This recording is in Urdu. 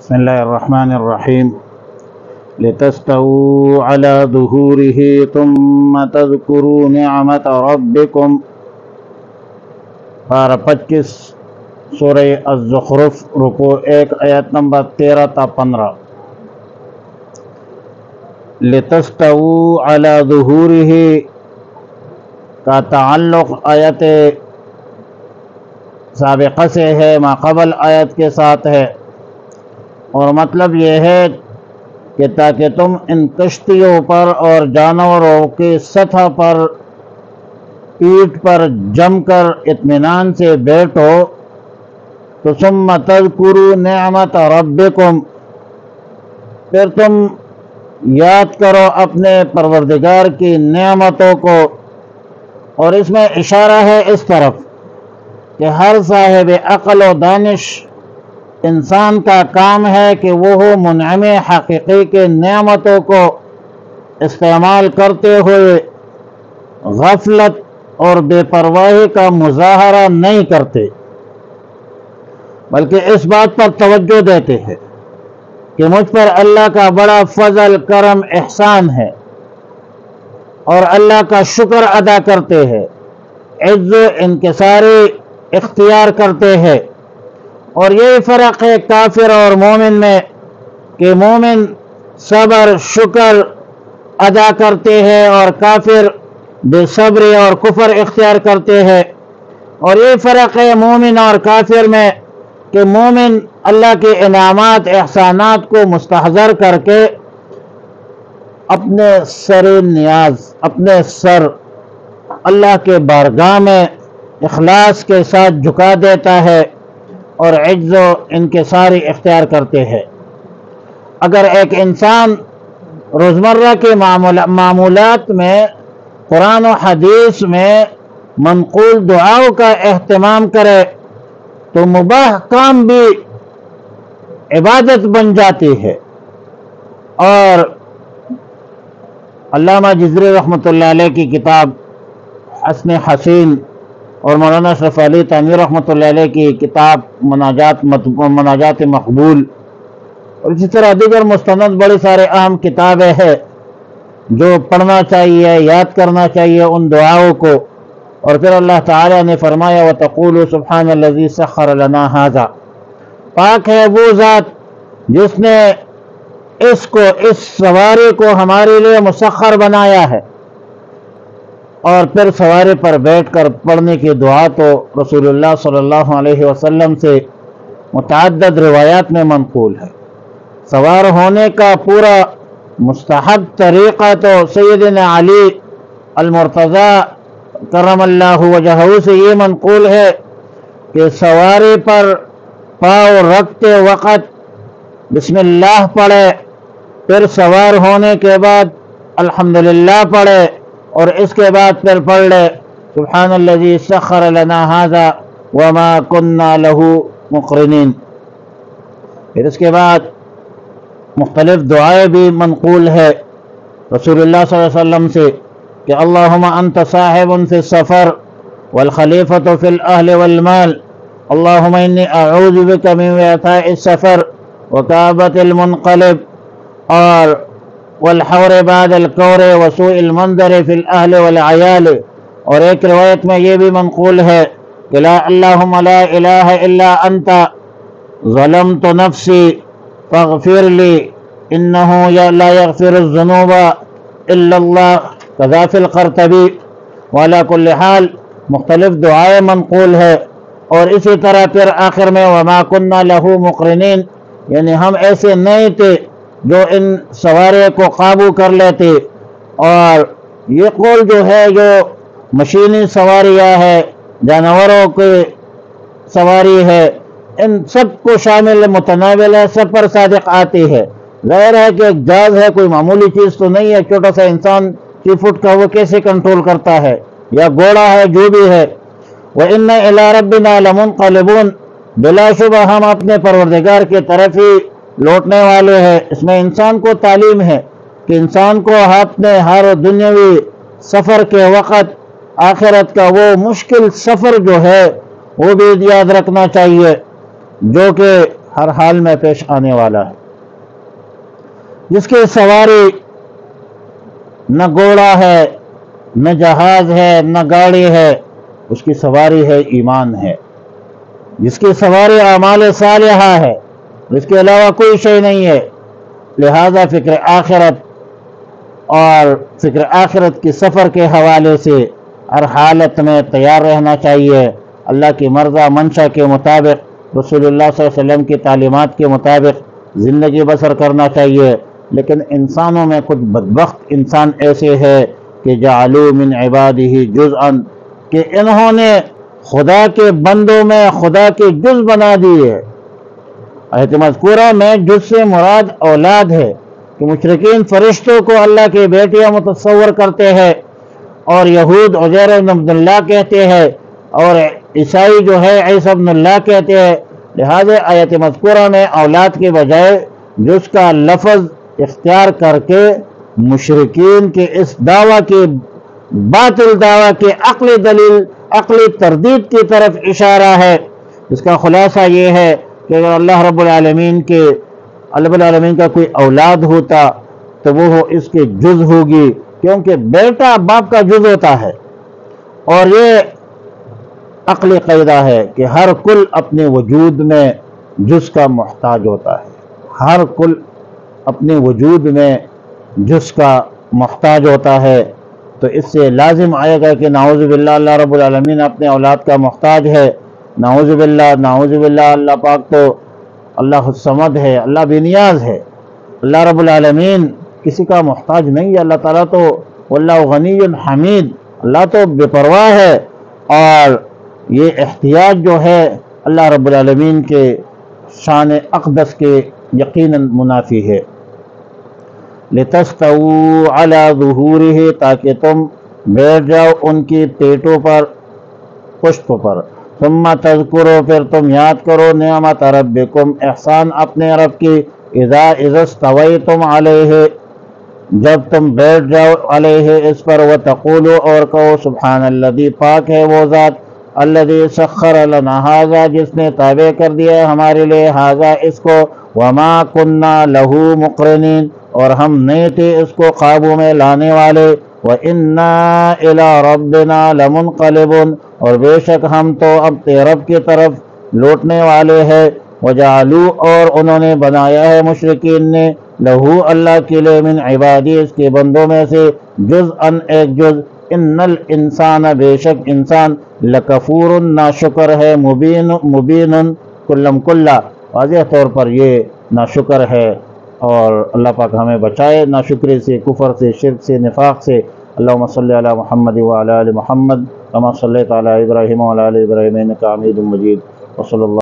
بسم الله الرحمن الرحيم لتستووا على ظهوره ثم تذكروا نعمة ربكم پارہ 25 سورہ الزخرف رکوع 1 آیت نمبر 13 تا 15 لتستووا على ظهوره کا تعلق آیت سابقہ سے ہے، ما قبل آیت کے ساتھ ہے، اور مطلب یہ ہے کہ تاکہ تم ان کشتیوں پر اور جانوروں کی سطح پر پیٹھ پر جم کر اطمینان سے بیٹھو، تو ثم تذکروا نعمت ربکم، پھر تم یاد کرو اپنے پروردگار کی نعمتوں کو۔ اور اس میں اشارہ ہے اس طرف کہ ہر صاحب عقل و دانش انسان کا کام ہے کہ وہ منعم حقیقی کے نعمتوں کو استعمال کرتے ہوئے غفلت اور بے پرواہی کا مظاہرہ نہیں کرتے، بلکہ اس بات پر توجہ دیتے ہیں کہ مجھ پر اللہ کا بڑا فضل، کرم، احسان ہے، اور اللہ کا شکر ادا کرتے ہیں، عز و انکساری اختیار کرتے ہیں۔ اور یہی فرق ہے کافر اور مومن میں کہ مومن صبر، شکر ادا کرتے ہیں اور کافر بے صبری اور کفر اختیار کرتے ہیں۔ اور یہی فرق ہے مومن اور کافر میں کہ مومن اللہ کے انعامات، احسانات کو مستحضر کر کے اپنے سر نیاز، اپنے سر اللہ کے بارگاہ میں اخلاص کے ساتھ جھکا دیتا ہے اور عجز و انکساری اختیار کرتے ہیں۔ اگر ایک انسان روزمرہ کے معمولات میں قرآن و حدیث میں منقول دعاؤں کا اہتمام کرے تو مباح کام بھی عبادت بن جاتی ہے۔ اور علامہ جزری رحمۃ اللہ علیہ کی کتاب حسن حسین اور مولانا اشرف علی تھانوی رحمۃ اللہ علیہ کی کتاب مناجات مقبول، اور اسی طرح دیگر مستند بڑی سارے اہم کتابیں ہیں جو پڑھنا چاہیے، یاد کرنا چاہیے ان دعاؤں کو۔ اور پھر اللہ تعالیٰ نے فرمایا وَتَقُولُوا سُبْحَانَ الَّذِي سَخَّرَ لَنَا هَذَا، پاک ہے وہ ذات جس نے اس سواری کو ہمارے لیے مسخر بنایا ہے۔ اور پھر سواری پر بیٹھ کر پڑھنے کی دعا تو رسول اللہ صلی اللہ علیہ وسلم سے متعدد روایات میں منقول ہے۔ سوار ہونے کا پورا مستحب طریقہ تو سیدنا علی المرتضی کرم اللہ وجہہ سے یہ منقول ہے کہ سواری پر پاؤں رکھتے وقت بسم اللہ پڑھے، پھر سوار ہونے کے بعد الحمدللہ پڑھے، اور اس کے بعد پھر پڑھ لے سبحان الذی سخر لنا ھذا وما کننا لہ مقرنین۔ پھر اس کے بعد مختلف دعائیں بھی منقول ہے رسول اللہ صلی اللہ علیہ وسلم سے کہ اللہم انت صاحب فی السفر والخلیفۃ فی الاہل والمال، اللہم انی اعوذ بک من وعثاء السفر وکآبۃ المنقلب اور والحور بعد الکور وسوء المنظر فی الاہل والعیال۔ اور ایک روایت میں یہ بھی منقول ہے کہ اللہم لا الہ الا انت ظلمت نفسی فاغفر لی انہ لا یغفر الذنوب الا اللہ کذا فی القرطبی۔ وعلی کل حال مختلف دعائیں منقول ہے۔ اور اسی طرح پھر آخر میں وما کننا لہ مقرنین، یعنی ہم ایسے نہیں تھے جو ان سوارے کو قابو کر لیتے۔ اور یہ قول جو ہے جو مشینی سواریاں ہے، جانوروں کی سواری ہے، ان سب کو شامل متناول ہے، سب پر صادق آتی ہے۔ ظاہر ہے کہ ایک جہاز ہے، کوئی معمولی چیز تو نہیں ہے، چھوٹا سا انسان 3 فٹ کا وہ کیسے کنٹرول کرتا ہے، یا گھوڑا ہے، جو بھی ہے۔ وَإِنَّ إِلَىٰ رَبِّنَا لَمُنْقَلِبُونَ، بلا شبہ ہم اپنے پروردگار کی طرف ہی لوٹنے والے ہیں۔ اس میں انسان کو تعلیم ہے کہ انسان کو اپنے ہر دنیاوی سفر کے وقت آخرت کا وہ مشکل سفر جو ہے وہ بھی یاد رکھنا چاہیے، جو کہ ہر حال میں پیش آنے والا ہے، جس کی سواری نہ گھوڑا ہے، نہ جہاز ہے، نہ گاڑی ہے، اس کی سواری ہے ایمان ہے، جس کی سواری اعمال صالحہ ہے، اس کے علاوہ کوئی شے نہیں ہے۔ لہذا فکر آخرت اور فکر آخرت کی سفر کے حوالے سے ہر حالت میں تیار رہنا چاہیے، اللہ کی مرضی منشا کے مطابق، رسول اللہ صلی اللہ علیہ وسلم کی تعلیمات کے مطابق زندگی بسر کرنا چاہیے۔ لیکن انسانوں میں کچھ بدبخت انسان ایسے ہیں کہ جعلوا من عبادہ جزءا، کہ انہوں نے خدا کے بندوں میں خدا کے جز بنا دیے۔ آیت مذکورہ میں جز سے مراد اولاد ہے، کہ مشرکین فرشتوں کو اللہ کے بیٹیاں متصور کرتے ہیں، اور یہود عزیر ابن عبد اللہ کہتے ہیں، اور عیسائی جو ہے عیسی ابن اللہ کہتے ہیں۔ لہذا آیت مذکورہ میں اولاد کے بجائے جز کا لفظ اختیار کر کے مشرکین کے اس دعویٰ کے باطل دعویٰ کے عقلی دلیل، عقلی تردید کی طرف اشارہ ہے۔ اس کا خلاصہ یہ ہے کہ اگر اللہ رب العالمین کا کوئی اولاد ہوتا تو وہ اس کے جز ہوگی، کیونکہ بیٹا باپ کا جز ہوتا ہے، اور یہ عقلی قاعدہ ہے کہ ہر کل اپنے وجود میں جز کا محتاج ہوتا ہے، ہر کل اپنے وجود میں جز کا محتاج ہوتا ہے۔ تو اس سے لازم آئے گا کہ نعوذ باللہ اللہ رب العالمین اپنے اولاد کا محتاج ہے، نعوذ باللہ اللہ پاک تو اللہ الصمد ہے، اللہ بے نیاز ہے، اللہ رب العالمین کسی کا محتاج نہیں ہے، اللہ تعالیٰ تو واللہ غنی حمید، اللہ تو بے پرواہ ہے، اور یہ احتیاج جو ہے اللہ رب العالمین کے شان اقدس کے یقیناً منافی ہے۔ لِتَسْتَوُوا عَلَى ظُهُورِهِ، تاکہ تم بیٹھ جاؤ ان کی پیٹوں پر، پشت پر، ثم تذکروا، پھر تم یاد کرو نعمت ربکم، احسان اپنے رب کی، اذا استویتم علیہ، جب تم بیٹھ جاؤ علیہ اس پر، وتقولوا، اور کہو سبحان الذی، پاک ہے وہ ذات، الذی سخر لنا ھذا، جس نے تابع کر دیا ہمارے لیے، ھذا اس کو، وما کننا لہ مقرنین، اور ہم نہیں تھے اس کو قابو میں لانے والے، وَإِنَّا إِلَىٰ رَبِّنَا لَمُنْقَلِبُونَ، اور بے شک ہم تو اب رب کی طرف لوٹنے والے ہیں، وَجَعَلُوا، اور انہوں نے بنایا ہے مشرکین نے، لہو اللہ کے لیے، من عبادی اس کے بندوں میں سے، جزءاً ایک جز، ان الانسان بے شک انسان، لکفور ناشکر ہے، مبین کلم کلا، واضح طور پر یہ ناشکر ہے، اور اللہ پاک ہمیں بچائے ناشکری سے، کفر سے، شرک سے، نفاق سے۔ اللہم صلی علی محمد وعلی آل محمد کما صلیت علی ابراہیم وعلی آل ابراہیم انک حمید مجید، وصلی اللہ